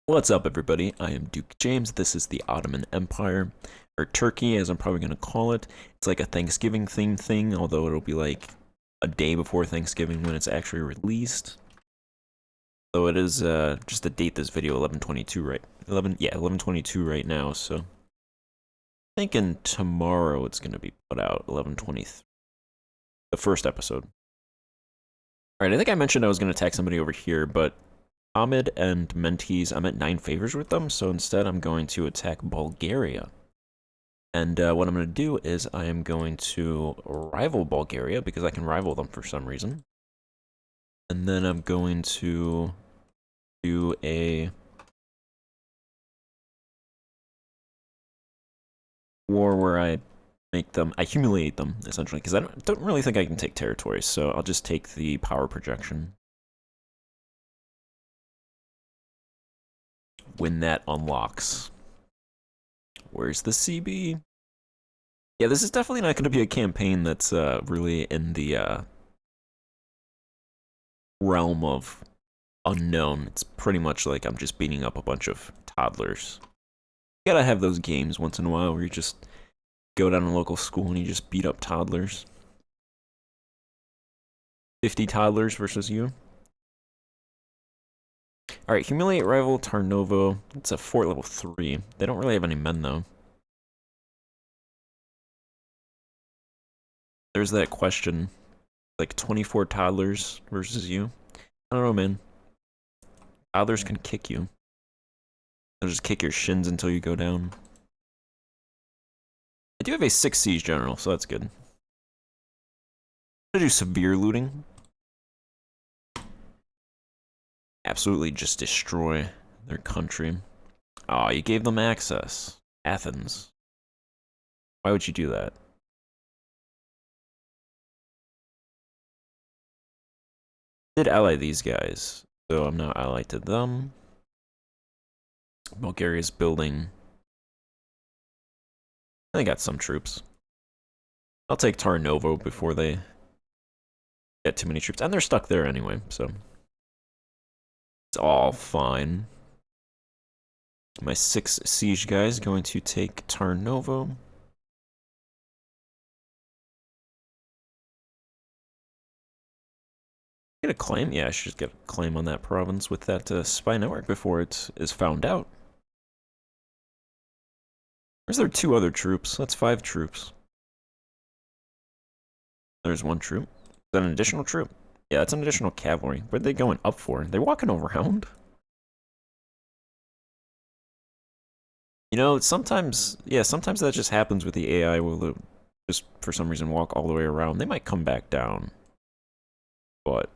What's up, everybody? I am Duke James. This is the Ottoman Empire, or Turkey, as I'm probably going to call it. It's like a Thanksgiving themed thing, although it'll be like a day before Thanksgiving when it's actually released. Though it is just to date this video 11/22 right 11/22 right now. So I'm thinking tomorrow it's going to be put out 11/23, the first episode. All right, I think I mentioned I was going to attack somebody over here, but Ahmed and Mentees, I'm at 9 favors with them, so instead I'm going to attack Bulgaria. And what I'm going to do is I am going to rival Bulgaria, because I can rival them for some reason. And then I'm going to do a war where I humiliate them, essentially, because I don't really think I can take territories, so I'll just take the power projection. When that unlocks. Where's the CB? Yeah, this is definitely not going to be a campaign that's really in the realm of unknown. It's pretty much like I'm just beating up a bunch of toddlers. You gotta have those games once in a while where you just go down to a local school and you just beat up toddlers. 50 toddlers versus you. Alright, humiliate rival Tarnovo. It's a fort level 3. They don't really have any men though. There's that question. Like 24 toddlers versus you. I don't know, man. Toddlers can kick you. They'll just kick your shins until you go down. I do have a 6 siege general, so that's good. I'm gonna do severe looting. Absolutely just destroy their country. Aw, you gave them access. Athens. Why would you do that? Did ally these guys, so I'm now allied to them. Bulgaria's building. They got some troops. I'll take Tarnovo before they get too many troops, and they're stuck there anyway, so it's all fine. My 6 siege guys going to take Tarnovo. Get a claim? Yeah, I should just get a claim on that province with that spy network before it is found out. Where's there 2 other troops? That's 5 troops. There's 1 troop. Is that an additional troop? Yeah, that's an additional cavalry. What are they going up for? They're walking around? You know, sometimes that just happens with the AI. Will just, for some reason, walk all the way around. They might come back down. But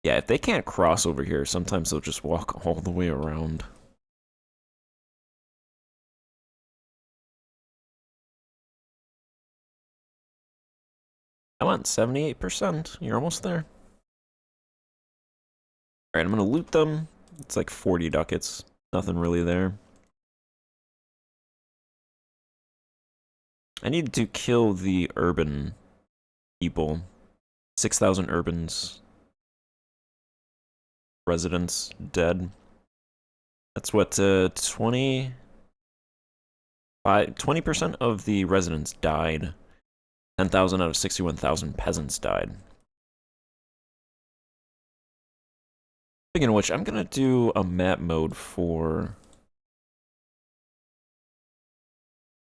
yeah, if they can't cross over here, sometimes they'll just walk all the way around. Come on, 78%. You're almost there. Alright, I'm gonna loot them. It's like 40 ducats. Nothing really there. I need to kill the urban people. 6,000 urbans. Residents dead. That's what, 20% of the residents died. 10,000 out of 61,000 peasants died. Speaking of which, I'm gonna do a map mode for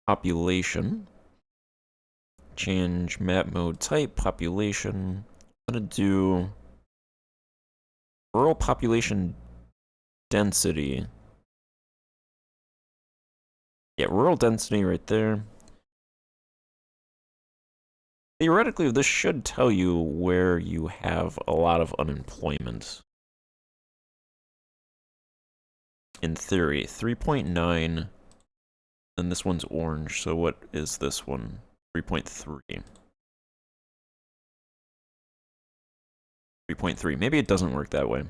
population. Change map mode type, population. I'm gonna do rural population density. Yeah, rural density right there. Theoretically, this should tell you where you have a lot of unemployment. In theory, 3.9, and this one's orange, so what is this one? 3.3. 3.3. Maybe it doesn't work that way.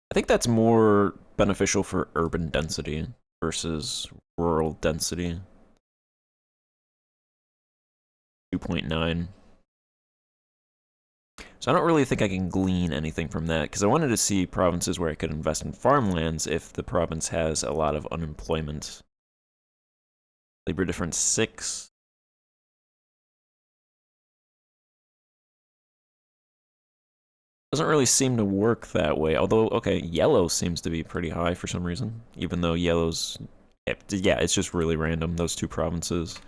I think that's more beneficial for urban density versus rural density. 2.9. So I don't really think I can glean anything from that, because I wanted to see provinces where I could invest in farmlands if the province has a lot of unemployment. Labor difference 6. Doesn't really seem to work that way, although, okay, yellow seems to be pretty high for some reason, even though yellow's, yeah, it's just really random, those two provinces.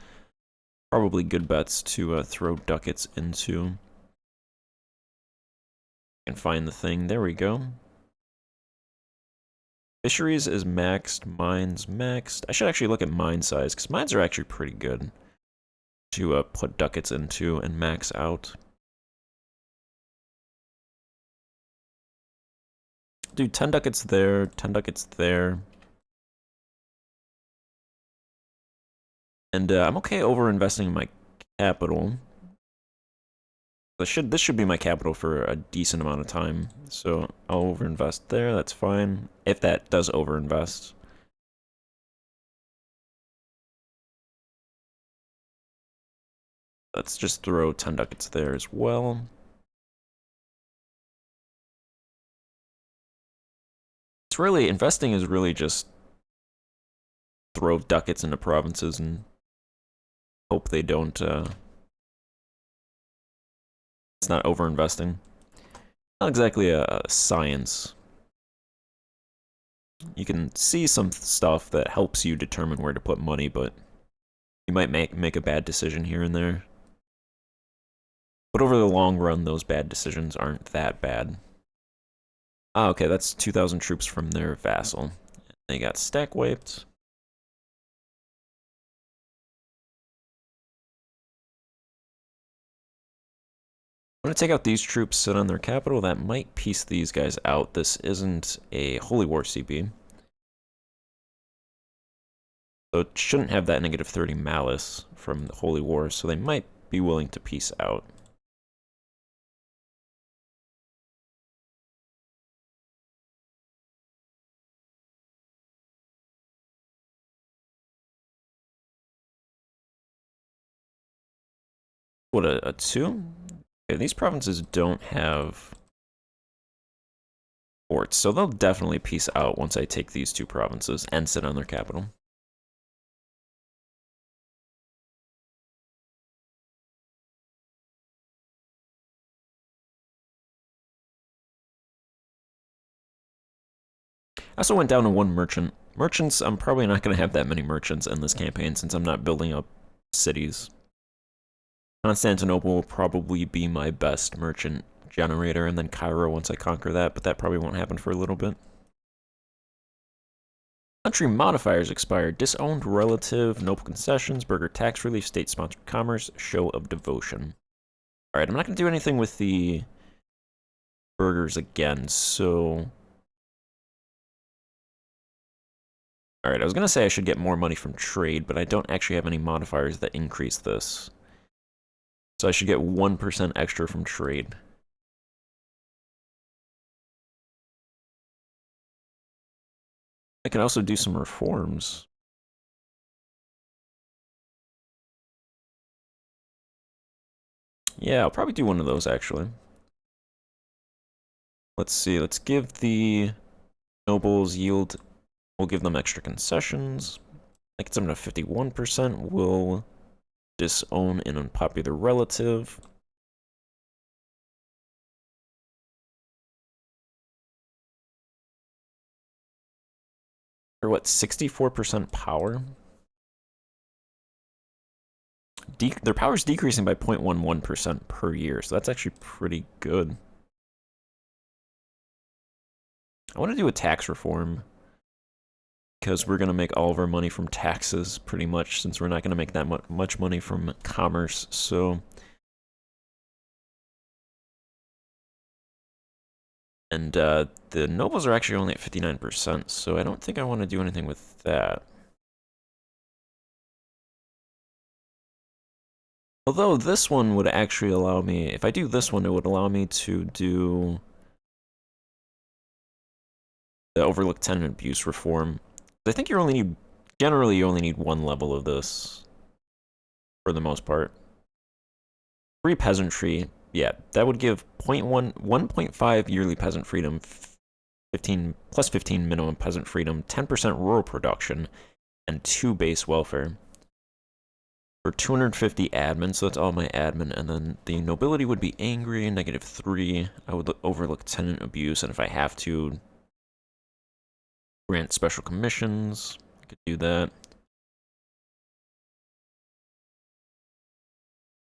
Probably good bets to throw ducats into. And find the thing, there we go. Fisheries is maxed, mines maxed. I should actually look at mine size, because mines are actually pretty good to put ducats into and max out. Dude, 10 ducats there, 10 ducats there. And I'm okay over investing in my capital. This should be my capital for a decent amount of time. So I'll overinvest there, that's fine. If that does overinvest. Let's just throw 10 ducats there as well. It's really, investing is really just throw ducats into provinces and hope they don't, it's not overinvesting. Not exactly a science. You can see some stuff that helps you determine where to put money, but you might make a bad decision here and there. But over the long run, those bad decisions aren't that bad. Ah, okay, that's 2,000 troops from their vassal. They got stack wiped. I'm going to take out these troops, sit on their capital. That might piece these guys out. This isn't a Holy War CP. So it shouldn't have that negative 30 malice from the Holy War, so they might be willing to peace out. What, a 2? Okay, these provinces don't have forts, so they'll definitely peace out once I take these two provinces and sit on their capital. I also went down to 1 merchant. Merchants, I'm probably not going to have that many merchants in this campaign since I'm not building up cities. Constantinople will probably be my best merchant generator, and then Cairo once I conquer that, but that probably won't happen for a little bit. Country modifiers expired. Disowned relative, noble concessions, burgher tax relief, state-sponsored commerce, show of devotion. Alright, I'm not going to do anything with the burghers again, so... Alright, I was going to say I should get more money from trade, but I don't actually have any modifiers that increase this. So I should get 1% extra from trade. I can also do some reforms. Yeah, I'll probably do one of those, actually. Let's see, let's give the nobles yield. We'll give them extra concessions. I get them to 51%. We'll disown an unpopular relative. Or what, 64% power? Their power's decreasing by 0.11% per year, so that's actually pretty good. I want to do a tax reform, because we're going to make all of our money from taxes, pretty much, since we're not going to make that much money from commerce, so... And the nobles are actually only at 59%, so I don't think I want to do anything with that. Although this one would actually allow me, if I do this one, it would allow me to do the Overlook Tenant Abuse Reform. I think you only need, generally you only need 1 level of this, for the most part. Free Peasantry, yeah, that would give 1.5 yearly peasant freedom, 15 plus 15 minimum peasant freedom, 10% rural production, and 2 base welfare. For 250 admin, so that's all my admin, and then the nobility would be angry, -3. I would overlook tenant abuse, and if I have to, grant special commissions. I could do that.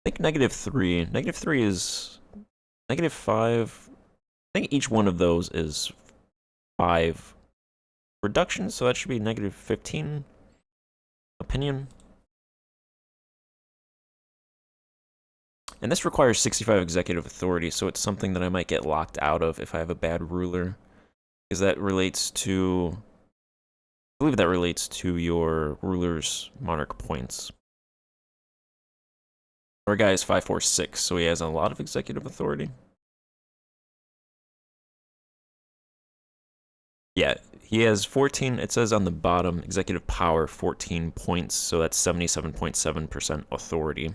I think -3. -3 is -5. I think each one of those is 5 reductions, so that should be -15. Opinion. And this requires 65 executive authority, so it's something that I might get locked out of if I have a bad ruler. Because that relates to... I believe that relates to your ruler's monarch points. Our guy is 546, so he has a lot of executive authority. Yeah, he has 14, it says on the bottom, executive power 14 points, so that's 77.7% authority.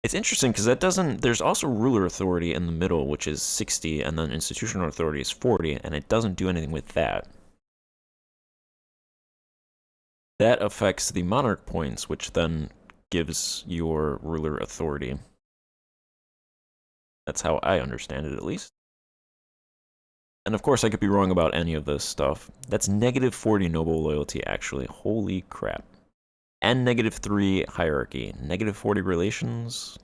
It's interesting because that doesn't, there's also ruler authority in the middle, which is 60, and then institutional authority is 40, and it doesn't do anything with that. That affects the monarch points, which then gives your ruler authority. That's how I understand it, at least. And of course, I could be wrong about any of this stuff. That's -40 noble loyalty, actually. Holy crap. And -3 hierarchy. -40 relations.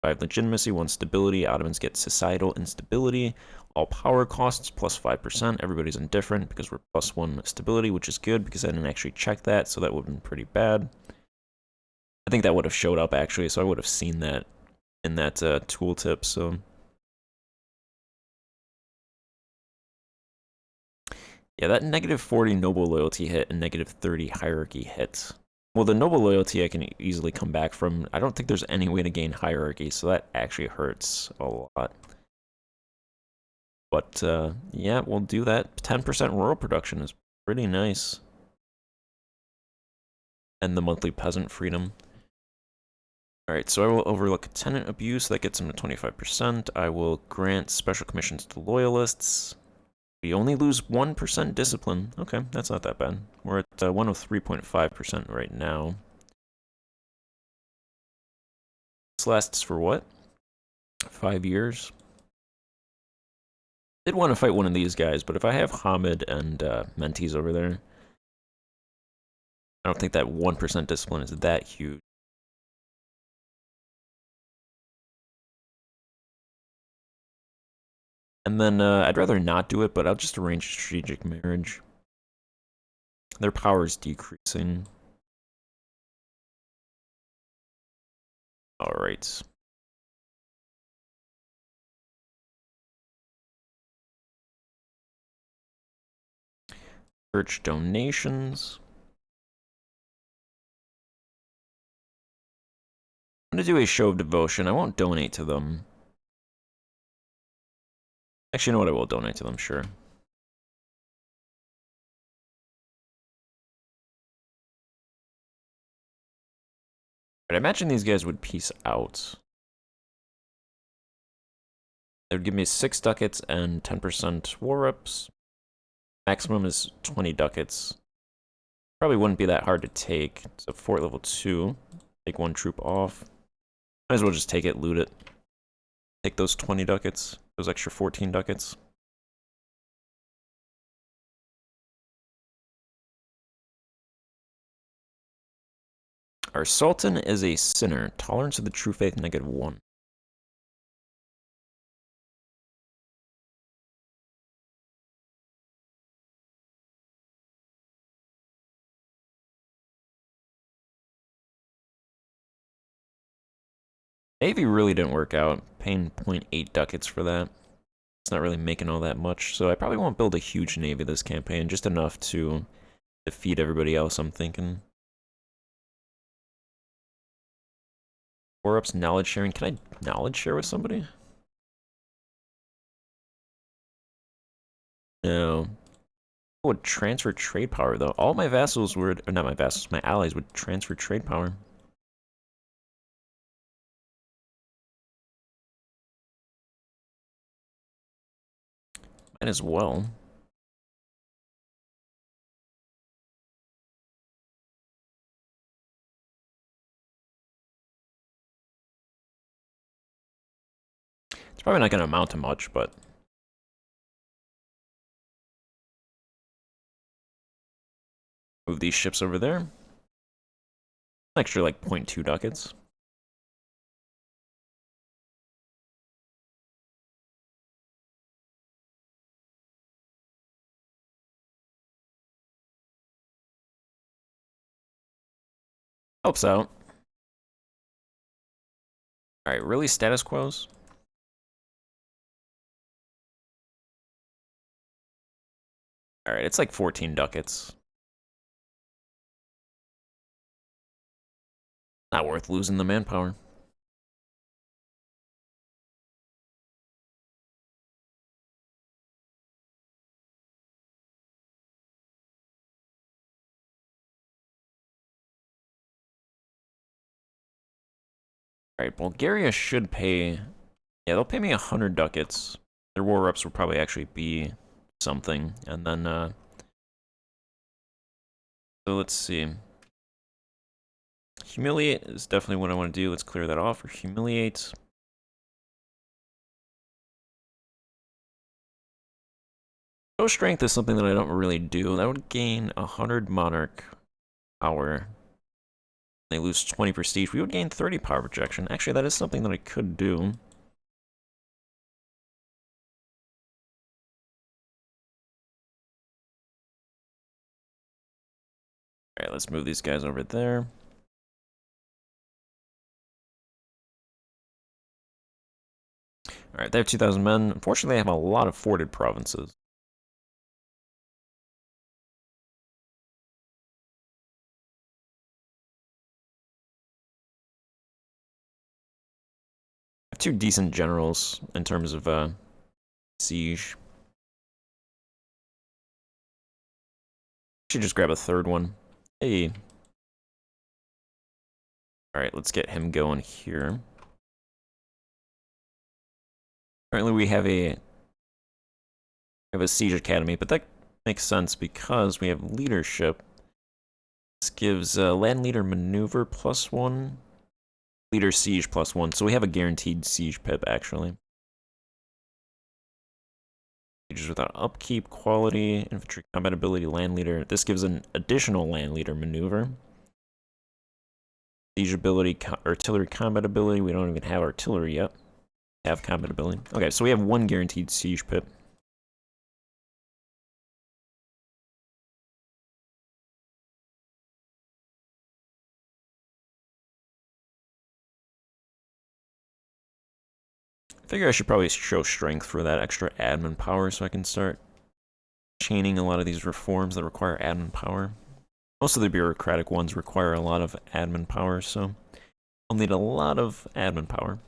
5 legitimacy, 1 stability. Ottomans get societal instability. All power costs plus 5%. Everybody's indifferent because we're +1 stability, which is good because I didn't actually check that, so that would have been pretty bad. I think that would have showed up, actually, so I would have seen that in that tooltip, so... Yeah, that -40 noble loyalty hit and -30 hierarchy hits. Well, the noble loyalty I can easily come back from. I don't think there's any way to gain hierarchy, so that actually hurts a lot. But, yeah, we'll do that. 10% rural production is pretty nice. And the monthly peasant freedom. Alright, so I will overlook tenant abuse. That gets him to 25%. I will grant special commissions to loyalists. We only lose 1% discipline. Okay, that's not that bad. We're at 103.5% right now. This lasts for what? 5 years? Did want to fight one of these guys, but if I have Hamid and Mentees over there, I don't think that 1% discipline is that huge. And then I'd rather not do it, but I'll just arrange strategic marriage. Their power is decreasing. Alright. Church donations. I'm gonna do a show of devotion. I won't donate to them. Actually, you know what? I will donate to them, sure. But I imagine these guys would peace out. They would give me 6 ducats and 10% war reps. Maximum is 20 ducats. Probably wouldn't be that hard to take. So fort level 2. Take 1 troop off. Might as well just take it, loot it. Take those 20 ducats. Those extra 14 ducats. Our Sultan is a sinner. Tolerance of the true faith, -1. Navy really didn't work out. Paying 0.8 ducats for that. It's not really making all that much, so I probably won't build a huge navy this campaign. Just enough to defeat everybody else, I'm thinking. War ups, knowledge sharing. Can I knowledge share with somebody? No. I would transfer trade power, though. All my vassals would, or not my vassals, my allies would transfer trade power. Might as well. It's probably not going to amount to much, but... Move these ships over there. Extra, like, 0.2 ducats. Helps out. Alright, really status quos? Alright, it's like 14 ducats. Not worth losing the manpower. Alright, Bulgaria should pay... Yeah, they'll pay me 100 ducats. Their war reps will probably actually be something. And then, so let's see. Humiliate is definitely what I want to do. Let's clear that off. Or humiliate. Show strength is something that I don't really do. That would gain 100 monarch power. They lose 20 prestige. We would gain 30 power projection. Actually, that is something that I could do. Alright, let's move these guys over there. Alright, they have 2,000 men. Unfortunately, they have a lot of forted provinces. I have two decent generals in terms of siege. Should just grab a third one. Hey. Alright, let's get him going here. Currently we have a siege academy, but that makes sense because we have leadership. This gives land leader maneuver +1, leader siege +1, so we have a guaranteed siege pip actually. Sieges without upkeep, quality, infantry combat ability, land leader. This gives an additional land leader maneuver. Siege ability, artillery combat ability. We don't even have artillery yet. Have combat ability. Okay, so we have one guaranteed siege pip. I figure I should probably show strength for that extra admin power so I can start chaining a lot of these reforms that require admin power. Most of the bureaucratic ones require a lot of admin power, so I'll need a lot of admin power.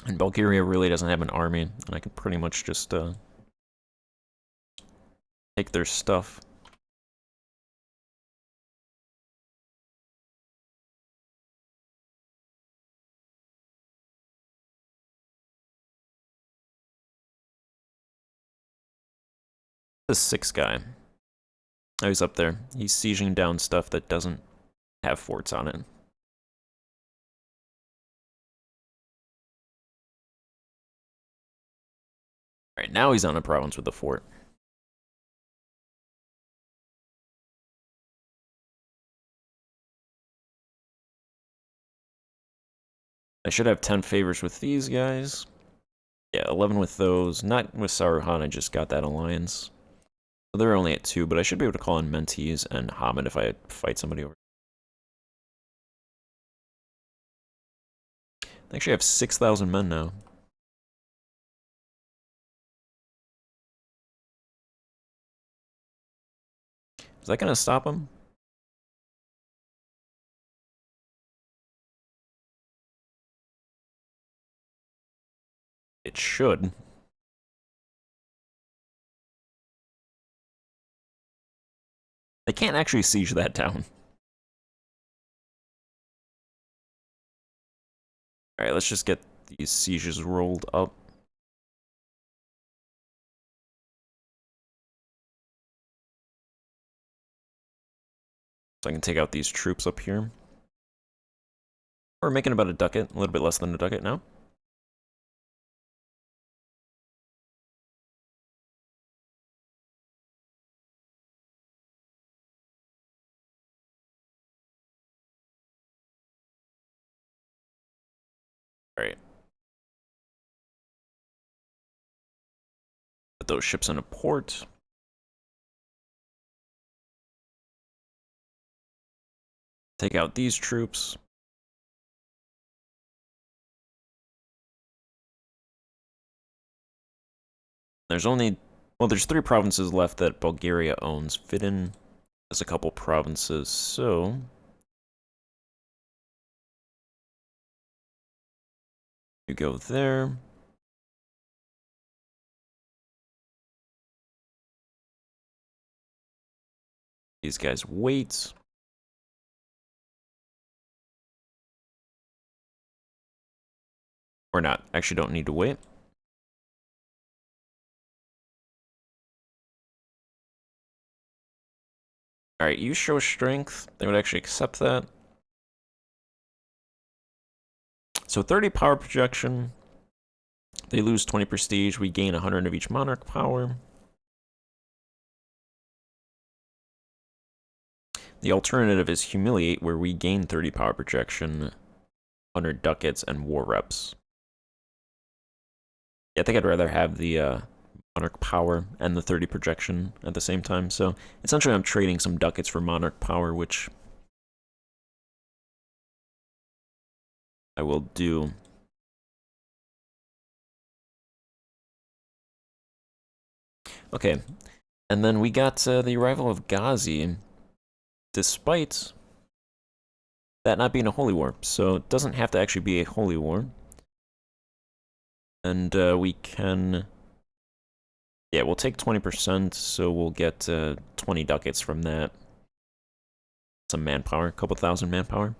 And Bulgaria really doesn't have an army, and I can pretty much just take their stuff. This 6 guy. Oh, he's up there. He's sieging down stuff that doesn't have forts on it. Alright, now he's on a province with a fort. I should have 10 favors with these guys. Yeah, 11 with those. Not with Saruhan, I just got that alliance. So they're only at 2, but I should be able to call in Mentees and Hamid if I fight somebody over. I actually have 6,000 men now. Is that gonna stop him? It should. They can't actually siege that town. Alright, let's just get these sieges rolled up. So I can take out these troops up here. We're making about a ducat, a little bit less than a ducat now. Alright. Put those ships in a port. Take out these troops. There's only, well, there's 3 provinces left that Bulgaria owns. Vidin has a couple provinces, so you go there. These guys wait. Or not. Actually don't need to wait. Alright, you show strength. They would actually accept that. So 30 power projection. They lose 20 prestige. We gain 100 of each monarch power. The alternative is humiliate, where we gain 30 power projection, 100 ducats, and war reps. Yeah, I think I'd rather have the monarch power and the 30 projection at the same time. So essentially I'm trading some ducats for monarch power, which I will do. Okay, and then we got the arrival of Ghazi, despite that not being a holy war. So it doesn't have to actually be a holy war. And we can, yeah, we'll take 20%, so we'll get 20 ducats from that. Some manpower, a couple thousand manpower.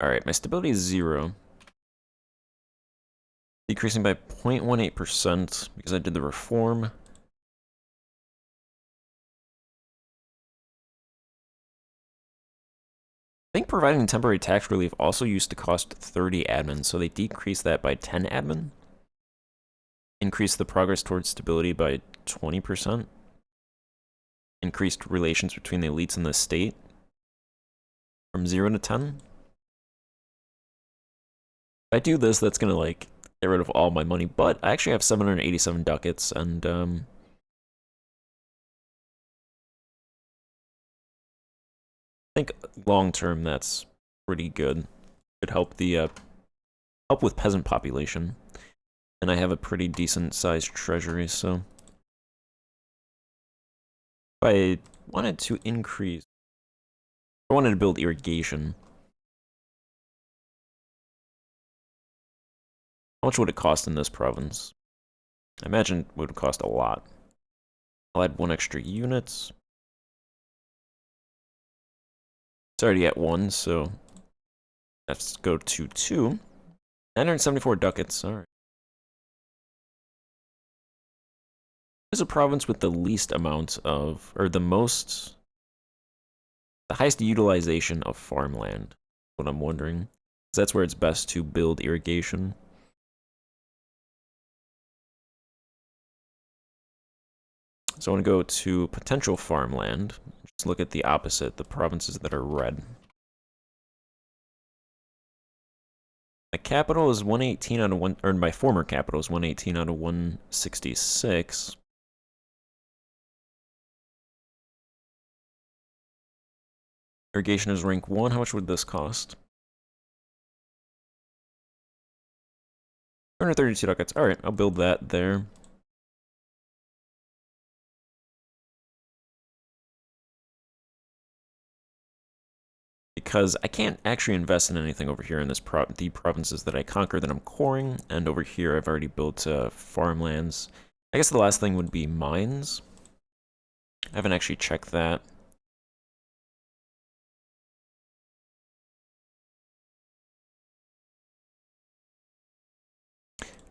Alright, my stability is 0. Decreasing by 0.18% because I did the reform. I think providing temporary tax relief also used to cost 30 admin, so they decreased that by 10 admin. Increased the progress towards stability by 20%. Increased relations between the elites and the state from 0 to 10. If I do this, that's gonna, like, get rid of all my money, but I actually have 787 ducats, and, I think long-term that's pretty good. Could help the, help with peasant population. And I have a pretty decent-sized treasury, so if I wanted to increase, if I wanted to build irrigation, how much would it cost in this province? I imagine it would cost a lot. I'll add 1 extra unit. It's already at 1, so let's go to 2. 974 ducats, alright. Is a province with the least amount of, or the highest utilization of farmland. What I'm wondering. That's where it's best to build irrigation. So I want to go to potential farmland. Just look at the opposite, the provinces that are red. My capital is 118 out of 1, or my former capital is 118 out of 166. Irrigation is rank 1. How much would this cost? 232 ducats. Alright, I'll build that there. Because I can't actually invest in anything over here in this the provinces that I conquer that I'm coring, and over here I've already built farmlands. I guess the last thing would be mines. I haven't actually checked that.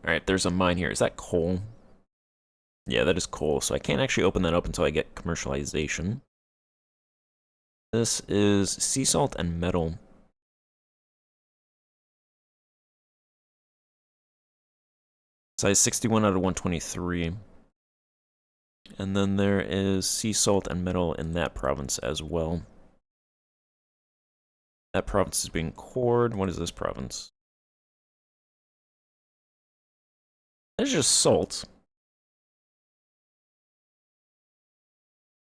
Alright, there's a mine here. Is that coal? Yeah, that is coal, so I can't actually open that up until I get commercialization. This is sea salt and metal. Size 61 out of 123. And then there is sea salt and metal in that province as well. That province is being cored. What is this province? It's just salt.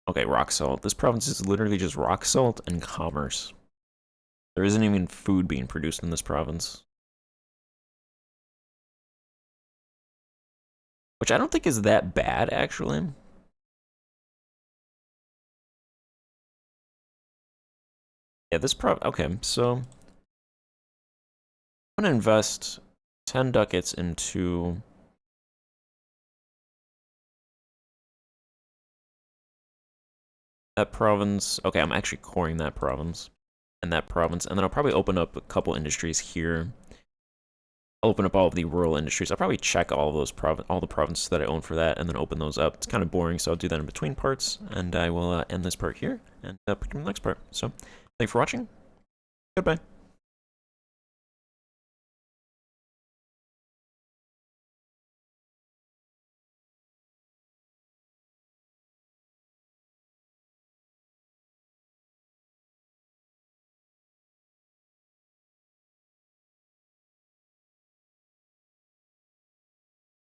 Okay, rock salt. This province is literally just rock salt and commerce. There isn't even food being produced in this province. Which I don't think is that bad, actually. Yeah, this okay, so I'm gonna invest 10 ducats into that province. Okay, I'm actually coring that province and that province, and then I'll probably open up a couple industries here. I'll open up all of the rural industries. I'll probably check all of those all the provinces that I own for that, and then open those up. It's kind of boring, so I'll do that in between parts, and I will end this part here and pick up the next part. So, thanks for watching. Goodbye.